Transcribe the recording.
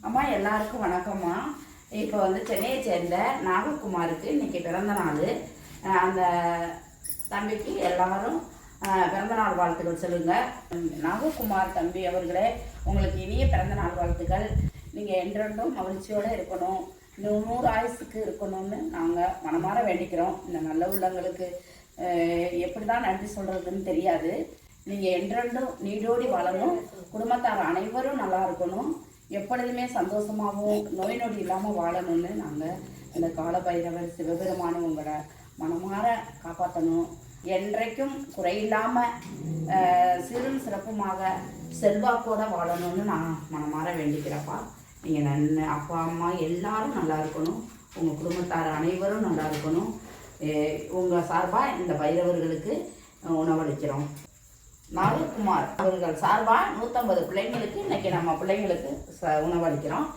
அம்மா எல்லாருக்கும் வணக்கம்மா. இப்போ சென்னையை சேர்ந்த நாககுமாருக்கு இன்றைக்கி பிறந்த நாள். அந்த தம்பிக்கு எல்லாரும் பிறந்தநாள் வாழ்த்துக்கள் சொல்லுங்கள். நாககுமார் தம்பி அவர்களே, உங்களுக்கு இனிய பிறந்தநாள் வாழ்த்துக்கள். நீங்கள் என்றென்றும் மகிழ்ச்சியோடு இருக்கணும், 100 ஆயுசுக்கு இருக்கணும்னு நாங்கள் மனமாற வேண்டிக்கிறோம். இந்த நல்ல உள்ளங்களுக்கு எப்படி தான் நன்றி சொல்கிறதுன்னு தெரியாது. நீங்கள் என்றென்றும் நீடோடி வாழணும், குடும்பத்தார் அனைவரும் நல்லா இருக்கணும், எப்பொழுதுமே சந்தோஷமாகவும் நோய் நொடி இல்லாமல் வாழணும்னு நாங்கள் இந்த காலபைரவர் சிவபெருமானும் உங்களை மனமாற காப்பாற்றணும். என்றைக்கும் குறையில்லாமல் சிறும் சிறப்புமாக செல்வாக்கோடு வாழணும்னு நான் மனமாற வேண்டிக்கிறப்பா. நீங்கள் அப்பா அம்மா எல்லாரும் நல்லா இருக்கணும், உங்கள் குடும்பத்தார் அனைவரும் நல்லா இருக்கணும். உங்கள் சார்பாக இந்த பைரவர்களுக்கு உணவளிக்கிறோம். நாககுமார் அவர்கள் சார்பாக 150 பிள்ளைங்களுக்கு இன்றைக்கி நம்ம பிள்ளைங்களுக்கு உணவளிக்கிறோம்.